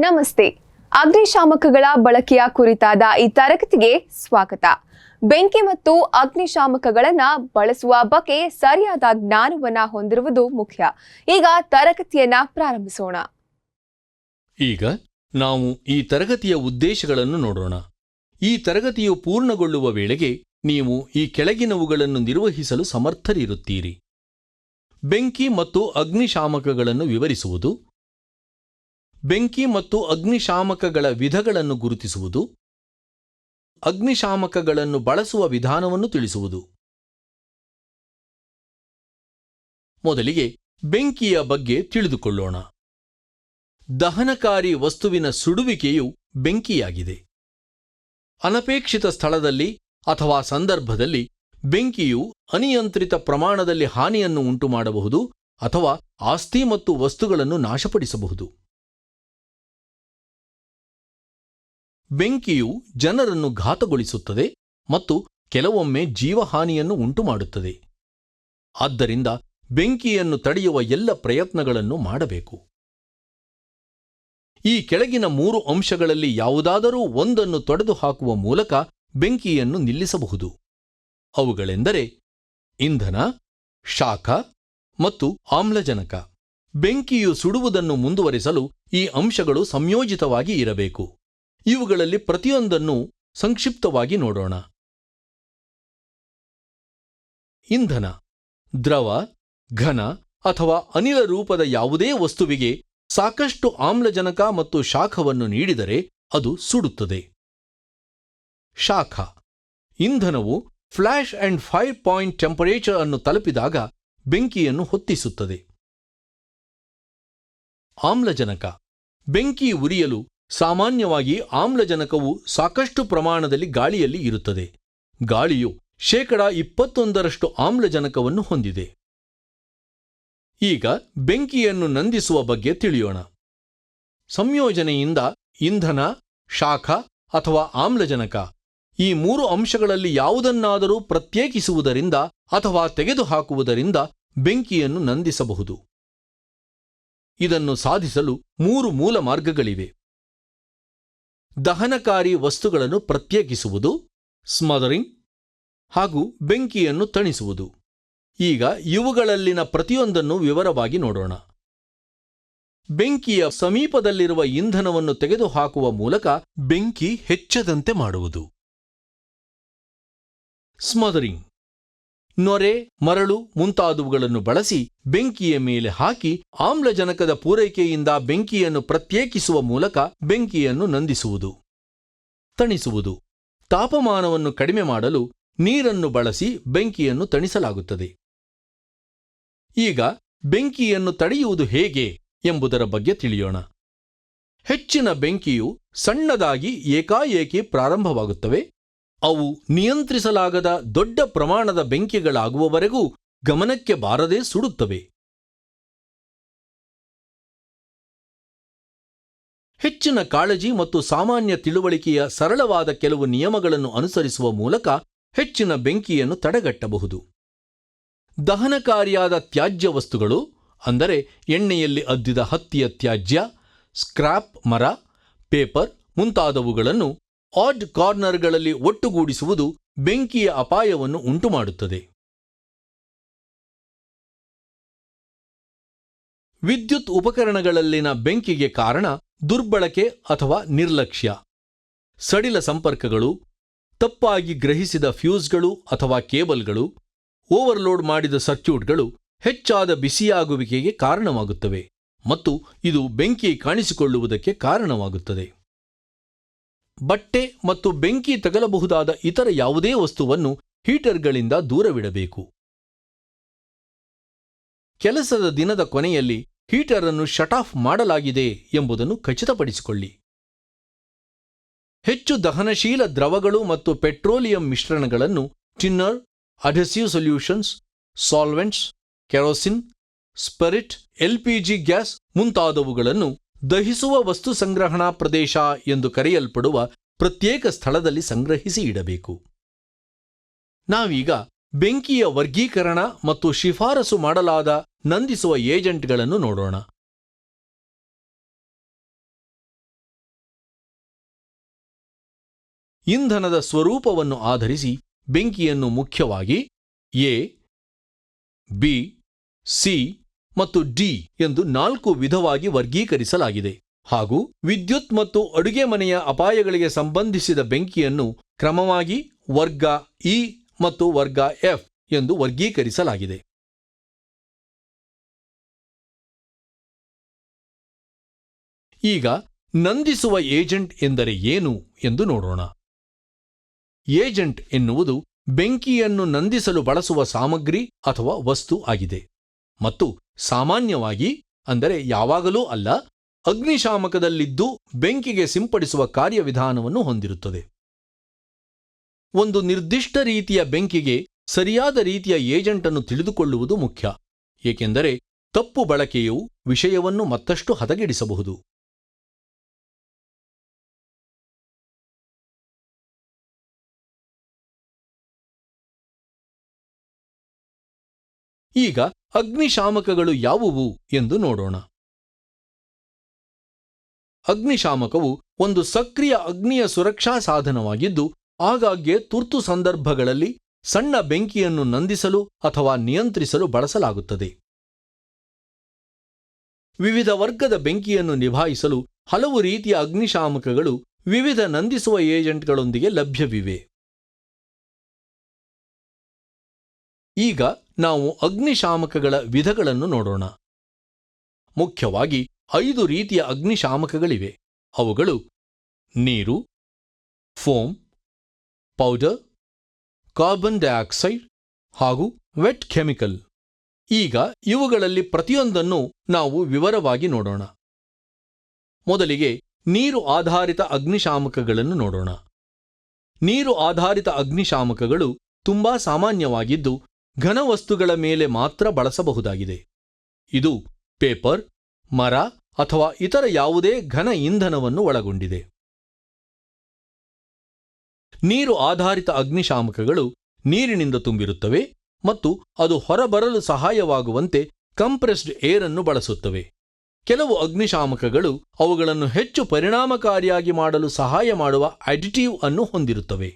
ನಮಸ್ತೆ. ಅಗ್ನಿಶಾಮಕಗಳ ಬಳಕೆಯ ಕುರಿತಾದ ಈ ತರಗತಿಗೆ ಸ್ವಾಗತ. ಬೆಂಕಿ ಮತ್ತು ಅಗ್ನಿಶಾಮಕಗಳನ್ನು ಬಳಸುವ ಬಗ್ಗೆ ಸರಿಯಾದ ಜ್ಞಾನವನ್ನ ಹೊಂದಿರುವುದು ಮುಖ್ಯ. ಈಗ ತರಗತಿಯನ್ನ ಪ್ರಾರಂಭಿಸೋಣ. ಈಗ ನಾವು ಈ ತರಗತಿಯ ಉದ್ದೇಶಗಳನ್ನು ನೋಡೋಣ. ಈ ತರಗತಿಯು ಪೂರ್ಣಗೊಳ್ಳುವ ವೇಳೆಗೆ ನೀವು ಈ ಕೆಳಗಿನವುಗಳನ್ನು ನಿರ್ವಹಿಸಲು ಸಮರ್ಥರಿರುತ್ತೀರಿ: ಬೆಂಕಿ ಮತ್ತು ಅಗ್ನಿಶಾಮಕಗಳನ್ನು ವಿವರಿಸುವುದು, ಬೆಂಕಿ ಮತ್ತು ಅಗ್ನಿಶಾಮಕಗಳ ವಿಧಗಳನ್ನು ಗುರುತಿಸುವುದು, ಅಗ್ನಿಶಾಮಕಗಳನ್ನು ಬಳಸುವ ವಿಧಾನವನ್ನು ತಿಳಿಸುವುದು. ಮೊದಲಿಗೆ ಬೆಂಕಿಯ ಬಗ್ಗೆ ತಿಳಿದುಕೊಳ್ಳೋಣ. ದಹನಕಾರಿ ವಸ್ತುವಿನ ಸುಡುವಿಕೆಯು ಬೆಂಕಿಯಾಗಿದೆ. ಅನಪೇಕ್ಷಿತ ಸ್ಥಳದಲ್ಲಿ ಅಥವಾ ಸಂದರ್ಭದಲ್ಲಿ ಬೆಂಕಿಯು ಅನಿಯಂತ್ರಿತ ಪ್ರಮಾಣದಲ್ಲಿ ಹಾನಿಯನ್ನು ಉಂಟುಮಾಡಬಹುದು ಅಥವಾ ಆಸ್ತಿ ಮತ್ತು ವಸ್ತುಗಳನ್ನು ನಾಶಪಡಿಸಬಹುದು. ಬೆಂಕಿಯು ಜನರನ್ನು ಘಾತಗೊಳಿಸುತ್ತದೆ ಮತ್ತು ಕೆಲವೊಮ್ಮೆ ಜೀವಹಾನಿಯನ್ನು ಉಂಟುಮಾಡುತ್ತದೆ. ಆದ್ದರಿಂದ ಬೆಂಕಿಯನ್ನು ತಡೆಯುವ ಎಲ್ಲ ಪ್ರಯತ್ನಗಳನ್ನು ಮಾಡಬೇಕು. ಈ ಕೆಳಗಿನ 3 ಅಂಶಗಳಲ್ಲಿ ಯಾವುದಾದರೂ ಒಂದನ್ನು ತೊಡೆದುಹಾಕುವ ಮೂಲಕ ಬೆಂಕಿಯನ್ನು ನಿಲ್ಲಿಸಬಹುದು. ಅವುಗಳೆಂದರೆ ಇಂಧನ, ಶಾಖ ಮತ್ತು ಆಮ್ಲಜನಕ. ಬೆಂಕಿಯು ಸುಡುವುದನ್ನು ಮುಂದುವರಿಸಲು ಈ ಅಂಶಗಳು ಸಂಯೋಜಿತವಾಗಿ ಇರಬೇಕು. ಇವುಗಳಲ್ಲಿ ಪ್ರತಿಯೊಂದನ್ನು ಸಂಕ್ಷಿಪ್ತವಾಗಿ ನೋಡೋಣ. ಇಂಧನ ದ್ರವ, ಘನ ಅಥವಾ ಅನಿಲ ರೂಪದ ಯಾವುದೇ ವಸ್ತುವಿಗೆ ಸಾಕಷ್ಟು ಆಮ್ಲಜನಕ ಮತ್ತು ಶಾಖವನ್ನು ನೀಡಿದರೆ ಅದು ಸುಡುತ್ತದೆ. ಶಾಖ ಇಂಧನವು flash and fire point temperature ಅನ್ನು ತಲುಪಿದಾಗ ಬೆಂಕಿಯನ್ನು ಹೊತ್ತಿಸುತ್ತದೆ. ಆಮ್ಲಜನಕ ಬೆಂಕಿ ಉರಿಯಲು ಸಾಮಾನ್ಯವಾಗಿ ಆಮ್ಲಜನಕವು ಸಾಕಷ್ಟು ಪ್ರಮಾಣದಲ್ಲಿ ಗಾಳಿಯಲ್ಲಿ ಇರುತ್ತದೆ. ಗಾಳಿಯು 21% ಆಮ್ಲಜನಕವನ್ನು ಹೊಂದಿದೆ. ಈಗ ಬೆಂಕಿಯನ್ನು ನಂದಿಸುವ ಬಗ್ಗೆ ತಿಳಿಯೋಣ. ಸಂಯೋಜನೆಯಿಂದ ಇಂಧನ, ಶಾಖ ಅಥವಾ ಆಮ್ಲಜನಕ ಈ 3 ಅಂಶಗಳಲ್ಲಿ ಯಾವುದನ್ನಾದರೂ ಪ್ರತ್ಯೇಕಿಸುವುದರಿಂದ ಅಥವಾ ತೆಗೆದುಹಾಕುವುದರಿಂದ ಬೆಂಕಿಯನ್ನು ನಂದಿಸಬಹುದು. ಇದನ್ನು ಸಾಧಿಸಲು 3 ಮೂಲ ಮಾರ್ಗಗಳಿವೆ: ದಹನಕಾರಿ ವಸ್ತುಗಳನ್ನು ಪ್ರತ್ಯೇಕಿಸುವುದು, ಸ್ಮದರಿಂಗ್, ಹಾಗೂ ಬೆಂಕಿಯನ್ನು ತಣಿಸುವುದು. ಈಗ ಇವುಗಳಲ್ಲಿನ ಪ್ರತಿಯೊಂದನ್ನು ವಿವರವಾಗಿ ನೋಡೋಣ. ಬೆಂಕಿಯ ಸಮೀಪದಲ್ಲಿರುವ ಇಂಧನವನ್ನು ತೆಗೆದುಹಾಕುವ ಮೂಲಕ ಬೆಂಕಿ ಹೆಚ್ಚದಂತೆ ಮಾಡುವುದು. ಸ್ಮದರಿಂಗ್ ನೊರೆ, ಮರಳು ಮುಂತಾದವುಗಳನ್ನು ಬಳಸಿ ಬೆಂಕಿಯ ಮೇಲೆ ಹಾಕಿ ಆಮ್ಲಜನಕದ ಪೂರೈಕೆಯಿಂದ ಬೆಂಕಿಯನ್ನು ಪ್ರತ್ಯೇಕಿಸುವ ಮೂಲಕ ಬೆಂಕಿಯನ್ನು ನಂದಿಸುವುದು. ತಣಿಸುವುದು ತಾಪಮಾನವನ್ನು ಕಡಿಮೆ ಮಾಡಲು ನೀರನ್ನು ಬಳಸಿ ಬೆಂಕಿಯನ್ನು ತಣಿಸಲಾಗುತ್ತದೆ. ಈಗ ಬೆಂಕಿಯನ್ನು ತಡೆಯುವುದು ಹೇಗೆ ಎಂಬುದರ ಬಗ್ಗೆ ತಿಳಿಯೋಣ. ಹೆಚ್ಚಿನ ಬೆಂಕಿಯು ಸಣ್ಣದಾಗಿ ಏಕಾಏಕಿ ಪ್ರಾರಂಭವಾಗುತ್ತವೆ. ಅವು ನಿಯಂತ್ರಿಸಲಾಗದ ದೊಡ್ಡ ಪ್ರಮಾಣದ ಬೆಂಕಿಗಳಾಗುವವರೆಗೂ ಗಮನಕ್ಕೆ ಬಾರದೆ ಸುಡುತ್ತವೆ. ಹೆಚ್ಚಿನ ಕಾಳಜಿ ಮತ್ತು ಸಾಮಾನ್ಯ ತಿಳುವಳಿಕೆಯ ಸರಳವಾದ ಕೆಲವು ನಿಯಮಗಳನ್ನು ಅನುಸರಿಸುವ ಮೂಲಕ ಹೆಚ್ಚಿನ ಬೆಂಕಿಯನ್ನು ತಡೆಗಟ್ಟಬಹುದು. ದಹನಕಾರಿಯಾದ ತ್ಯಾಜ್ಯ ವಸ್ತುಗಳು, ಅಂದರೆ ಎಣ್ಣೆಯಲ್ಲಿ ಅದ್ದಿದ ಹತ್ತಿಯ ತ್ಯಾಜ್ಯ, ಸ್ಕ್ರಾಪ್ ಮರ, ಪೇಪರ್ ಮುಂತಾದವುಗಳನ್ನು ಆಡ್ ಕಾರ್ನರ್ಗಳಲ್ಲಿ ಒಟ್ಟುಗೂಡಿಸುವುದು ಬೆಂಕಿಯ ಅಪಾಯವನ್ನು ಉಂಟುಮಾಡುತ್ತದೆ. ವಿದ್ಯುತ್ ಉಪಕರಣಗಳಲ್ಲಿನ ಬೆಂಕಿಗೆ ಕಾರಣ ದುರ್ಬಳಕೆ ಅಥವಾ ನಿರ್ಲಕ್ಷ್ಯ. ಸಡಿಲ ಸಂಪರ್ಕಗಳು, ತಪ್ಪಾಗಿ ಗ್ರಹಿಸಿದ ಫ್ಯೂಸ್ಗಳು ಅಥವಾ ಕೇಬಲ್ಗಳು, ಓವರ್ಲೋಡ್ ಮಾಡಿದ ಸರ್ಕ್ಯೂಟ್ಗಳು ಹೆಚ್ಚಾದ ಬಿಸಿಯಾಗುವಿಕೆಗೆ ಕಾರಣವಾಗುತ್ತವೆ ಮತ್ತು ಇದು ಬೆಂಕಿ ಕಾಣಿಸಿಕೊಳ್ಳುವುದಕ್ಕೆ ಕಾರಣವಾಗುತ್ತದೆ. ಬಟ್ಟೆ ಮತ್ತು ಬೆಂಕಿ ತಗಲಬಹುದಾದ ಇತರ ಯಾವುದೇ ವಸ್ತುವನ್ನು ಹೀಟರ್ಗಳಿಂದ ದೂರವಿಡಬೇಕು. ಕೆಲಸದ ದಿನದ ಕೊನೆಯಲ್ಲಿ ಹೀಟರ್ ಅನ್ನು ಶಟ್ ಆಫ್ ಮಾಡಲಾಗಿದೆ ಎಂಬುದನ್ನು ಖಚಿತಪಡಿಸಿಕೊಳ್ಳಿ. ಹೆಚ್ಚು ದಹನಶೀಲ ದ್ರವಗಳು ಮತ್ತು ಪೆಟ್ರೋಲಿಯಂ ಮಿಶ್ರಣಗಳನ್ನು thinner, adhesive solutions, solvents, kerosene, spirit, LPG gas ಮುಂತಾದವುಗಳನ್ನು ದಹಿಸುವ ವಸ್ತು ಸಂಗ್ರಹಣಾ ಪ್ರದೇಶ ಎಂದು ಕರೆಯಲ್ಪಡುವ ಪ್ರತ್ಯೇಕ ಸ್ಥಳದಲ್ಲಿ ಸಂಗ್ರಹಿಸಿ ಇಡಬೇಕು. ನಾವೀಗ ಬೆಂಕಿಯ ವರ್ಗೀಕರಣ ಮತ್ತು ಶಿಫಾರಸು ಮಾಡಲಾದ ನಂದಿಸುವ ಏಜೆಂಟ್ಗಳನ್ನು ನೋಡೋಣ. ಇಂಧನದ ಸ್ವರೂಪವನ್ನು ಆಧರಿಸಿ ಬೆಂಕಿಯನ್ನು ಮುಖ್ಯವಾಗಿ ಎ, ಬಿ, ಸಿ ಮತ್ತು ಡಿ ಎಂದು 4 ವಿಧವಾಗಿ ವರ್ಗೀಕರಿಸಲಾಗಿದೆ ಹಾಗೂ ವಿದ್ಯುತ್ ಮತ್ತು ಅಡುಗೆ ಮನೆಯ ಅಪಾಯಗಳಿಗೆ ಸಂಬಂಧಿಸಿದ ಬೆಂಕಿಯನ್ನು ಕ್ರಮವಾಗಿ ವರ್ಗ ಇ ಮತ್ತು ವರ್ಗ ಎಫ್ ಎಂದು ವರ್ಗೀಕರಿಸಲಾಗಿದೆ. ಈಗ ನಂದಿಸುವ ಏಜೆಂಟ್ ಎಂದರೆ ಏನು ಎಂದು ನೋಡೋಣ. ಏಜೆಂಟ್ ಎನ್ನುವುದು ಬೆಂಕಿಯನ್ನು ನಂದಿಸಲು ಬಳಸುವ ಸಾಮಗ್ರಿ ಅಥವಾ ವಸ್ತು ಆಗಿದೆ ಮತ್ತು ಸಾಮಾನ್ಯವಾಗಿ, ಅಂದರೆ ಯಾವಾಗಲೂ ಅಲ್ಲ, ಅಗ್ನಿಶಾಮಕದಲ್ಲಿದ್ದು ಬೆಂಕಿಗೆ ಸಿಂಪಡಿಸುವ ಕಾರ್ಯವಿಧಾನವನ್ನು ಹೊಂದಿರುತ್ತದೆ. ಒಂದು ನಿರ್ದಿಷ್ಟ ರೀತಿಯ ಬೆಂಕಿಗೆ ಸರಿಯಾದ ರೀತಿಯ ಏಜೆಂಟ್ ಅನ್ನು ತಿಳಿದುಕೊಳ್ಳುವುದು ಮುಖ್ಯ, ಏಕೆಂದರೆ ತಪ್ಪು ಬಳಕೆಯು ವಿಷಯವನ್ನು ಮತ್ತಷ್ಟು ಹದಗೆಡಿಸಬಹುದು. ಈಗ ಅಗ್ನಿಶಾಮಕಗಳು ಯಾವುವು ಎಂದು ನೋಡೋಣ. ಅಗ್ನಿಶಾಮಕವು ಒಂದು ಸಕ್ರಿಯ ಅಗ್ನಿಯ ಸುರಕ್ಷಾ ಸಾಧನವಾಗಿದ್ದು, ಆಗಾಗ್ಗೆ ತುರ್ತು ಸಂದರ್ಭಗಳಲ್ಲಿ ಸಣ್ಣ ಬೆಂಕಿಯನ್ನು ನಂದಿಸಲು ಅಥವಾ ನಿಯಂತ್ರಿಸಲು ಬಳಸಲಾಗುತ್ತದೆ. ವಿವಿಧ ವರ್ಗದ ಬೆಂಕಿಯನ್ನು ನಿಭಾಯಿಸಲು ಹಲವು ರೀತಿಯ ಅಗ್ನಿಶಾಮಕಗಳು ವಿವಿಧ ನಂದಿಸುವ ಏಜೆಂಟ್ಗಳೊಂದಿಗೆ ಲಭ್ಯವಿವೆ. ಈಗ ನಾವು ಅಗ್ನಿಶಾಮಕಗಳ ವಿಧಗಳನ್ನು ನೋಡೋಣ. ಮುಖ್ಯವಾಗಿ 5 ರೀತಿಯ ಅಗ್ನಿಶಾಮಕಗಳಿವೆ. ಅವುಗಳು ನೀರು, ಫೋಮ್, ಪೌಡರ್, ಕಾರ್ಬನ್ ಡೈಆಕ್ಸೈಡ್ ಹಾಗೂ ವೆಟ್ ಕೆಮಿಕಲ್. ಈಗ ಇವುಗಳಲ್ಲಿ ಪ್ರತಿಯೊಂದನ್ನು ನಾವು ವಿವರವಾಗಿ ನೋಡೋಣ. ಮೊದಲಿಗೆ ನೀರು ಆಧಾರಿತ ಅಗ್ನಿಶಾಮಕಗಳನ್ನು ನೋಡೋಣ. ನೀರು ಆಧಾರಿತ ಅಗ್ನಿಶಾಮಕಗಳು ತುಂಬಾ ಸಾಮಾನ್ಯವಾಗಿದ್ದು, ಘನವಸ್ತುಗಳ ಮೇಲೆ ಮಾತ್ರ ಬಳಸಬಹುದಾಗಿದೆ. ಇದು ಪೇಪರ್, ಮರ ಅಥವಾ ಇತರ ಯಾವುದೇ ಘನ ಇಂಧನವನ್ನು ಒಳಗೊಂಡಿದೆ. ನೀರು ಆಧಾರಿತ ಅಗ್ನಿಶಾಮಕಗಳು ನೀರಿನಿಂದ ತುಂಬಿರುತ್ತವೆ ಮತ್ತು ಅದು ಹೊರಬರಲು ಸಹಾಯವಾಗುವಂತೆ ಕಂಪ್ರೆಸ್ಡ್ ಏರ್ ಅನ್ನು ಬಳಸುತ್ತವೆ. ಕೆಲವು ಅಗ್ನಿಶಾಮಕಗಳು ಅವುಗಳನ್ನು ಹೆಚ್ಚು ಪರಿಣಾಮಕಾರಿಯಾಗಿ ಮಾಡಲು ಸಹಾಯ ಮಾಡುವ ಅಡಿಟಿವ್ ಅನ್ನು ಹೊಂದಿರುತ್ತವೆ.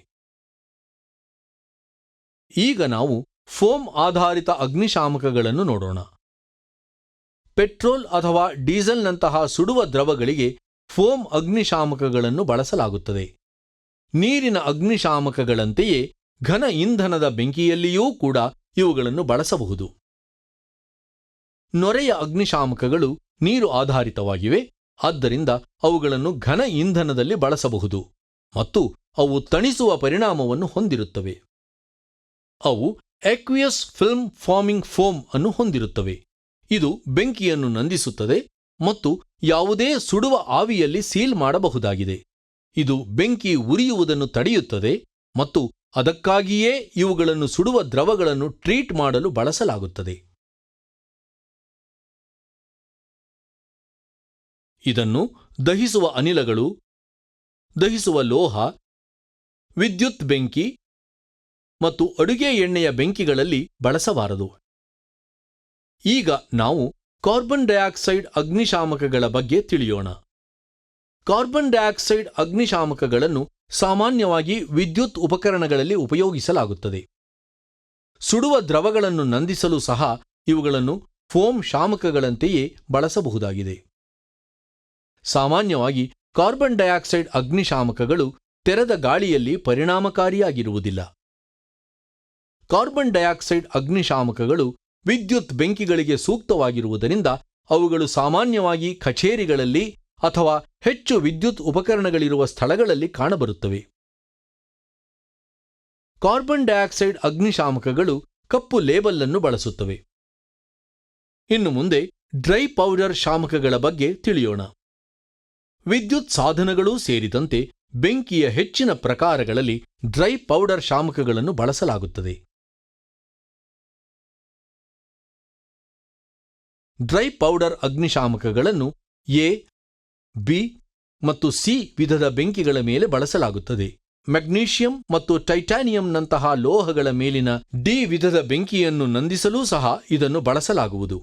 ಈಗ ನಾವು ಫೋಮ್ ಆಧಾರಿತ ಅಗ್ನಿಶಾಮಕಗಳನ್ನು ನೋಡೋಣ. ಪೆಟ್ರೋಲ್ ಅಥವಾ ಡೀಸೆಲ್ನಂತಹ ಸುಡುವ ದ್ರವಗಳಿಗೆ ಫೋಮ್ ಅಗ್ನಿಶಾಮಕಗಳನ್ನು ಬಳಸಲಾಗುತ್ತದೆ. ನೀರಿನ ಅಗ್ನಿಶಾಮಕಗಳಂತೆಯೇ ಘನ ಇಂಧನದ ಬೆಂಕಿಯಲ್ಲಿಯೂ ಕೂಡ ಇವುಗಳನ್ನು ಬಳಸಬಹುದು. ನೊರೆಯ ಅಗ್ನಿಶಾಮಕಗಳು ನೀರು ಆಧಾರಿತವಾಗಿವೆ, ಆದ್ದರಿಂದ ಅವುಗಳನ್ನು ಘನ ಇಂಧನದಲ್ಲಿ ಬಳಸಬಹುದು ಮತ್ತು ಅವು ತಣಿಸುವ ಪರಿಣಾಮವನ್ನು ಹೊಂದಿರುತ್ತವೆ. ಅವು ಎಕ್ವಿಯಸ್ ಫಿಲ್ಮ್ ಫಾರ್ಮಿಂಗ್ ಫೋಮ್ ಅನ್ನು ಹೊಂದಿರುತ್ತವೆ. ಇದು ಬೆಂಕಿಯನ್ನು ನಂದಿಸುತ್ತದೆ ಮತ್ತು ಯಾವುದೇ ಸುಡುವ ಆವಿಯಲ್ಲಿ ಸೀಲ್ ಮಾಡಬಹುದಾಗಿದೆ. ಇದು ಬೆಂಕಿ ಉರಿಯುವುದನ್ನು ತಡೆಯುತ್ತದೆ ಮತ್ತು ಅದಕ್ಕಾಗಿಯೇ ಇವುಗಳನ್ನು ಸುಡುವ ದ್ರವಗಳನ್ನು ಟ್ರೀಟ್ ಮಾಡಲು ಬಳಸಲಾಗುತ್ತದೆ. ಇದನ್ನು ದಹಿಸುವ ಅನಿಲಗಳು, ದಹಿಸುವ ಲೋಹ, ವಿದ್ಯುತ್ ಬೆಂಕಿ ಮತ್ತು ಅಡುಗೆ ಎಣ್ಣೆಯ ಬೆಂಕಿಗಳಲ್ಲಿ ಬಳಸಬಾರದು. ಈಗ ನಾವು ಕಾರ್ಬನ್ ಡೈಆಕ್ಸೈಡ್ ಅಗ್ನಿಶಾಮಕಗಳ ಬಗ್ಗೆ ತಿಳಿಯೋಣ. ಕಾರ್ಬನ್ ಡೈಆಕ್ಸೈಡ್ ಅಗ್ನಿಶಾಮಕಗಳನ್ನು ಸಾಮಾನ್ಯವಾಗಿ ವಿದ್ಯುತ್ ಉಪಕರಣಗಳಲ್ಲಿ ಉಪಯೋಗಿಸಲಾಗುತ್ತದೆ. ಸುಡುವ ದ್ರವಗಳನ್ನು ನಂದಿಸಲು ಸಹ ಇವುಗಳನ್ನು ಫೋಮ್ ಶಾಮಕಗಳಂತೆಯೇ ಬಳಸಬಹುದಾಗಿದೆ. ಸಾಮಾನ್ಯವಾಗಿ ಕಾರ್ಬನ್ ಡೈಆಕ್ಸೈಡ್ ಅಗ್ನಿಶಾಮಕಗಳು ತೆರೆದ ಗಾಳಿಯಲ್ಲಿ ಪರಿಣಾಮಕಾರಿಯಾಗಿರುವುದಿಲ್ಲ. ಕಾರ್ಬನ್ ಡೈಆಕ್ಸೈಡ್ ಅಗ್ನಿಶಾಮಕಗಳು ವಿದ್ಯುತ್ ಬೆಂಕಿಗಳಿಗೆ ಸೂಕ್ತವಾಗಿರುವುದರಿಂದ ಅವುಗಳು ಸಾಮಾನ್ಯವಾಗಿ ಕಚೇರಿಗಳಲ್ಲಿ ಅಥವಾ ಹೆಚ್ಚು ವಿದ್ಯುತ್ ಉಪಕರಣಗಳಿರುವ ಸ್ಥಳಗಳಲ್ಲಿ ಕಾಣಬರುತ್ತವೆ. ಕಾರ್ಬನ್ ಡೈಆಕ್ಸೈಡ್ ಅಗ್ನಿಶಾಮಕಗಳು ಕಪ್ಪು ಲೇಬಲ್ ಅನ್ನು ಬಳಸುತ್ತವೆ. ಇನ್ನು ಮುಂದೆ ಡ್ರೈ ಪೌಡರ್ ಶಾಮಕಗಳ ಬಗ್ಗೆ ತಿಳಿಯೋಣ. ವಿದ್ಯುತ್ ಸಾಧನಗಳೂ ಸೇರಿದಂತೆ ಬೆಂಕಿಯ ಹೆಚ್ಚಿನ ಪ್ರಕಾರಗಳಲ್ಲಿ ಡ್ರೈ ಪೌಡರ್ ಶಾಮಕಗಳನ್ನು ಬಳಸಲಾಗುತ್ತದೆ. ಡ್ರೈ ಪೌಡರ್ ಅಗ್ನಿಶಾಮಕಗಳನ್ನು ಎ, ಬಿ ಮತ್ತು ಸಿ ವಿಧದ ಬೆಂಕಿಗಳ ಮೇಲೆ ಬಳಸಲಾಗುತ್ತದೆ. ಮೆಗ್ನೀಷಿಯಂ ಮತ್ತು ಟೈಟಾನಿಯಂನಂತಹ ಲೋಹಗಳ ಮೇಲಿನ ಡಿ ವಿಧದ ಬೆಂಕಿಯನ್ನು ನಂದಿಸಲೂ ಸಹ ಇದನ್ನು ಬಳಸಲಾಗುವುದು.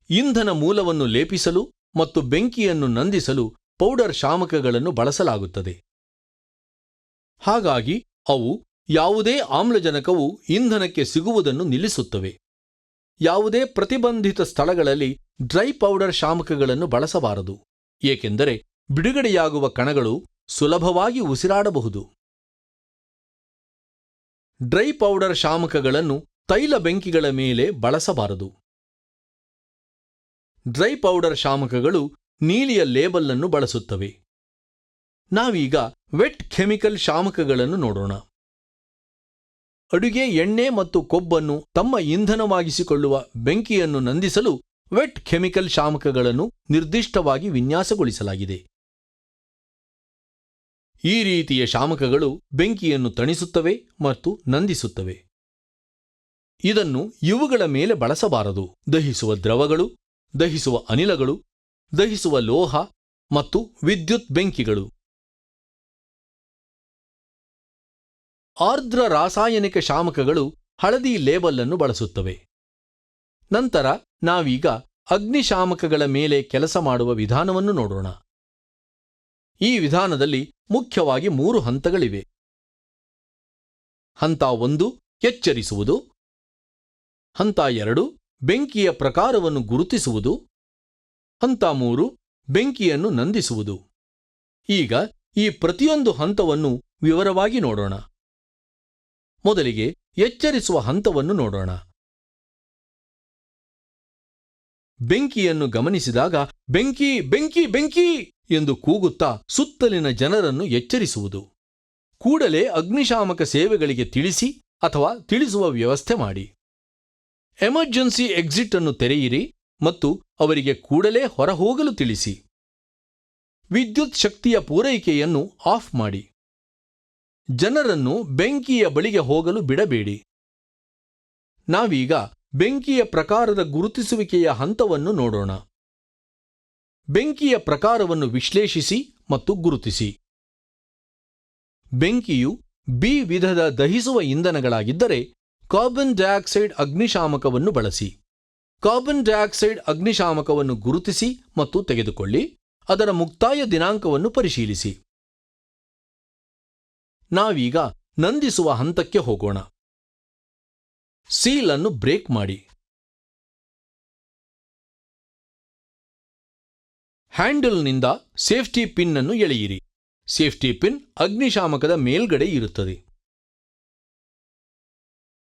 ಇಂಧನ ಮೂಲವನ್ನು ಲೇಪಿಸಲು ಮತ್ತು ಬೆಂಕಿಯನ್ನು ನಂದಿಸಲು ಪೌಡರ್ ಶಾಮಕಗಳನ್ನು ಬಳಸಲಾಗುತ್ತದೆ. ಹಾಗಾಗಿ ಅವು ಯಾವುದೇ ಆಮ್ಲಜನಕವು ಇಂಧನಕ್ಕೆ ಸಿಗುವುದನ್ನು ನಿಲ್ಲಿಸುತ್ತವೆ. ಯಾವುದೇ ಪ್ರತಿಬಂಧಿತ ಸ್ಥಳಗಳಲ್ಲಿ ಡ್ರೈ ಪೌಡರ್ ಶಾಮಕಗಳನ್ನು ಬಳಸಬಾರದು, ಏಕೆಂದರೆ ಬಿಡುಗಡೆಯಾಗುವ ಕಣಗಳು ಸುಲಭವಾಗಿ ಉಸಿರಾಡಬಹುದು. ಡ್ರೈ ಪೌಡರ್ ಶಾಮಕಗಳನ್ನು ತೈಲ ಬೆಂಕಿಗಳ ಮೇಲೆ ಬಳಸಬಾರದು. ಡ್ರೈ ಪೌಡರ್ ಶಾಮಕಗಳು ನೀಲಿಯ ಲೇಬಲ್ ಅನ್ನು ಬಳಸುತ್ತವೆ. ನಾವೀಗ ವೆಟ್ ಕೆಮಿಕಲ್ ಶಾಮಕಗಳನ್ನು ನೋಡೋಣ. ಅಡುಗೆ ಎಣ್ಣೆ ಮತ್ತು ಕೊಬ್ಬನ್ನು ತಮ್ಮ ಇಂಧನವಾಗಿಸಿಕೊಳ್ಳುವ ಬೆಂಕಿಯನ್ನು ನಂದಿಸಲು ವೆಟ್ ಕೆಮಿಕಲ್ ಶಾಮಕಗಳನ್ನು ನಿರ್ದಿಷ್ಟವಾಗಿ ವಿನ್ಯಾಸಗೊಳಿಸಲಾಗಿದೆ. ಈ ರೀತಿಯ ಶಾಮಕಗಳು ಬೆಂಕಿಯನ್ನು ತಣಿಸುತ್ತವೆ ಮತ್ತು ನಂದಿಸುತ್ತವೆ. ಇದನ್ನು ಇವುಗಳ ಮೇಲೆ ಬಳಸಬಾರದು. ದಹಿಸುವ ದ್ರವಗಳು, ದಹಿಸುವ ಅನಿಲಗಳು, ದಹಿಸುವ ಲೋಹ ಮತ್ತು ವಿದ್ಯುತ್ ಬೆಂಕಿಗಳು. ಆರ್ದ್ರ ರಾಸಾಯನಿಕ ಶಾಮಕಗಳು ಹಳದಿ ಲೇಬಲ್ ಅನ್ನು ಬಳಸುತ್ತವೆ. ನಂತರ ನಾವೀಗ ಅಗ್ನಿಶಾಮಕಗಳ ಮೇಲೆ ಕೆಲಸ ಮಾಡುವ ವಿಧಾನವನ್ನು ನೋಡೋಣ. ಈ ವಿಧಾನದಲ್ಲಿ ಮುಖ್ಯವಾಗಿ 3 ಹಂತಗಳಿವೆ. ಹಂತ 1 ಎಚ್ಚರಿಸುವುದು, ಹಂತ 2 ಬೆಂಕಿಯ ಪ್ರಕಾರವನ್ನು ಗುರುತಿಸುವುದು, ಹಂತ 3 ಬೆಂಕಿಯನ್ನು ನಂದಿಸುವುದು. ಈಗ ಈ ಪ್ರತಿಯೊಂದು ಹಂತವನ್ನು ವಿವರವಾಗಿ ನೋಡೋಣ. ಮೊದಲಿಗೆ ಎಚ್ಚರಿಸುವ ಹಂತವನ್ನು ನೋಡೋಣ. ಬೆಂಕಿಯನ್ನು ಗಮನಿಸಿದಾಗ ಬೆಂಕಿ ಬೆಂಕಿ ಬೆಂಕಿ ಎಂದು ಕೂಗುತ್ತಾ ಸುತ್ತಲಿನ ಜನರನ್ನು ಎಚ್ಚರಿಸುವುದು. ಕೂಡಲೇ ಅಗ್ನಿಶಾಮಕ ಸೇವೆಗಳಿಗೆ ತಿಳಿಸಿ ಅಥವಾ ತಿಳಿಸುವ ವ್ಯವಸ್ಥೆ ಮಾಡಿ. ಎಮರ್ಜೆನ್ಸಿ ಎಕ್ಸಿಟ್ ಅನ್ನು ತೆರೆಯಿರಿ ಮತ್ತು ಅವರಿಗೆ ಕೂಡಲೇ ಹೊರಹೋಗಲು ತಿಳಿಸಿ. ವಿದ್ಯುತ್ ಶಕ್ತಿಯ ಪೂರೈಕೆಯನ್ನು ಆಫ್ ಮಾಡಿ. ಜನರನ್ನು ಬೆಂಕಿಯ ಬಳಿಗೆ ಹೋಗಲು ಬಿಡಬೇಡಿ. ನಾವೀಗ ಬೆಂಕಿಯ ಪ್ರಕಾರದ ಗುರುತಿಸುವಿಕೆಯ ಹಂತವನ್ನು ನೋಡೋಣ. ಬೆಂಕಿಯ ಪ್ರಕಾರವನ್ನು ವಿಶ್ಲೇಷಿಸಿ ಮತ್ತು ಗುರುತಿಸಿ. ಬೆಂಕಿಯು ಬಿ ವಿಧದ ದಹಿಸುವ ಇಂಧನಗಳಾಗಿದ್ದರೆ ಕಾರ್ಬನ್ ಡೈಆಕ್ಸೈಡ್ ಅಗ್ನಿಶಾಮಕವನ್ನು ಬಳಸಿ. ಕಾರ್ಬನ್ ಡೈಆಕ್ಸೈಡ್ ಅಗ್ನಿಶಾಮಕವನ್ನು ಗುರುತಿಸಿ ಮತ್ತು ತೆಗೆದುಕೊಳ್ಳಿ. ಅದರ ಮುಕ್ತಾಯ ದಿನಾಂಕವನ್ನು ಪರಿಶೀಲಿಸಿ. ನಾವೀಗ ನಂದಿಸುವ ಹಂತಕ್ಕೆ ಹೋಗೋಣ. ಸೀಲ್ ಅನ್ನು ಬ್ರೇಕ್ ಮಾಡಿ. ಹ್ಯಾಂಡಲ್ನಿಂದ ಸೇಫ್ಟಿ ಪಿನ್ ಅನ್ನು ಎಳೆಯಿರಿ. ಸೇಫ್ಟಿ ಪಿನ್ ಅಗ್ನಿಶಾಮಕದ ಮೇಲ್ಗಡೆ ಇರುತ್ತದೆ.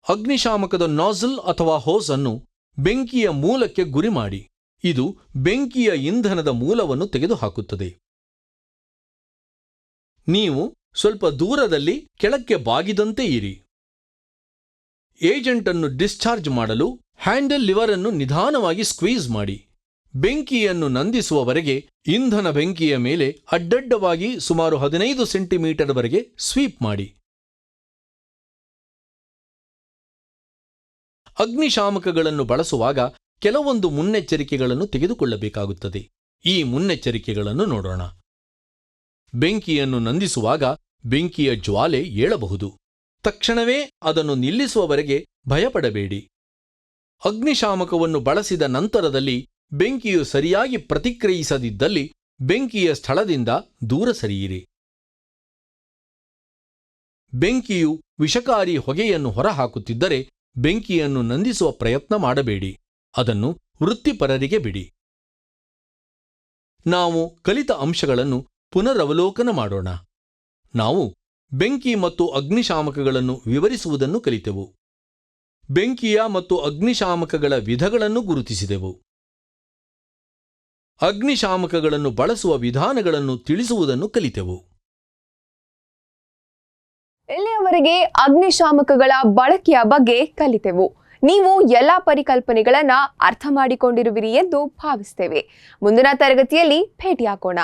ಅಗ್ನಿಶಾಮಕದ ನಾಜಲ್ ಅಥವಾ ಹೋಸ್ ಅನ್ನು ಬೆಂಕಿಯ ಮೂಲಕ್ಕೆ ಗುರಿ ಮಾಡಿ. ಇದು ಬೆಂಕಿಯ ಇಂಧನದ ಮೂಲವನ್ನು ತೆಗೆದುಹಾಕುತ್ತದೆ. ನೀವು ಸ್ವಲ್ಪ ದೂರದಲ್ಲಿ ಕೆಳಕ್ಕೆ ಬಾಗಿದಂತೆ ಇರಿ. ಏಜೆಂಟ್ ಅನ್ನು ಡಿಸ್ಚಾರ್ಜ್ ಮಾಡಲು ಹ್ಯಾಂಡಲ್ ಲಿವರ್ ಅನ್ನು ನಿಧಾನವಾಗಿ ಸ್ಕ್ವೀಸ್ ಮಾಡಿ. ಬೆಂಕಿಯನ್ನು ನಂದಿಸುವವರೆಗೆ ಇಂಧನ ಬೆಂಕಿಯ ಮೇಲೆ ಅಡ್ಡಡ್ಡವಾಗಿ ಸುಮಾರು 15 ಸೆಂಟಿಮೀಟರ್ ವರೆಗೆ ಸ್ವೀಪ್ ಮಾಡಿ. ಅಗ್ನಿಶಾಮಕಗಳನ್ನು ಬಳಸುವಾಗ ಕೆಲವೊಂದು ಮುನ್ನೆಚ್ಚರಿಕೆಗಳನ್ನು ತೆಗೆದುಕೊಳ್ಳಬೇಕಾಗುತ್ತದೆ. ಈ ಮುನ್ನೆಚ್ಚರಿಕೆಗಳನ್ನು ನೋಡೋಣ. ಬೆಂಕಿಯನ್ನು ನಂದಿಸುವಾಗ ಬೆಂಕಿಯ ಜ್ವಾಲೆ ಏಳಬಹುದು. ತಕ್ಷಣವೇ ಅದನ್ನು ನಿಲ್ಲಿಸುವವರೆಗೆ ಭಯಪಡಬೇಡಿ. ಅಗ್ನಿಶಾಮಕವನ್ನು ಬಳಸಿದ ನಂತರದಲ್ಲಿ ಬೆಂಕಿಯು ಸರಿಯಾಗಿ ಪ್ರತಿಕ್ರಿಯಿಸದಿದ್ದಲ್ಲಿ ಬೆಂಕಿಯ ಸ್ಥಳದಿಂದ ದೂರ ಸರಿಯಿರಿ. ಬೆಂಕಿಯು ವಿಷಕಾರಿ ಹೊಗೆಯನ್ನು ಹೊರಹಾಕುತ್ತಿದ್ದರೆ ಬೆಂಕಿಯನ್ನು ನಂದಿಸುವ ಪ್ರಯತ್ನ ಮಾಡಬೇಡಿ. ಅದನ್ನು ವೃತ್ತಿಪರರಿಗೆ ಬಿಡಿ. ನಾವು ಕಲಿತ ಅಂಶಗಳನ್ನು ಪುನರವಲೋಕನ ಮಾಡೋಣ. ನಾವು ಬೆಂಕಿ ಮತ್ತು ಅಗ್ನಿಶಾಮಕಗಳನ್ನು ವಿವರಿಸುವುದನ್ನು ಕಲಿತೆವು. ಬೆಂಕಿಯ ಮತ್ತು ಅಗ್ನಿಶಾಮಕಗಳ ವಿಧಗಳನ್ನು ಗುರುತಿಸಿದೆವು. ಅಗ್ನಿಶಾಮಕಗಳನ್ನು ಬಳಸುವ ವಿಧಾನಗಳನ್ನು ತಿಳಿಸುವುದನ್ನು ಕಲಿತೆವು. ಇಲ್ಲಿಯವರೆಗೆ ಅಗ್ನಿಶಾಮಕಗಳ ಬಳಕೆಯ ಬಗ್ಗೆ ಕಲಿತೆವು. ನೀವು ಎಲ್ಲ ಪರಿಕಲ್ಪನೆಗಳನ್ನ ಅರ್ಥ ಮಾಡಿಕೊಂಡಿರುವಿರಿ ಎಂದು ಭಾವಿಸುತ್ತೇವೆ. ಮುಂದಿನ ತರಗತಿಯಲ್ಲಿ ಭೇಟಿಯಾಗೋಣ.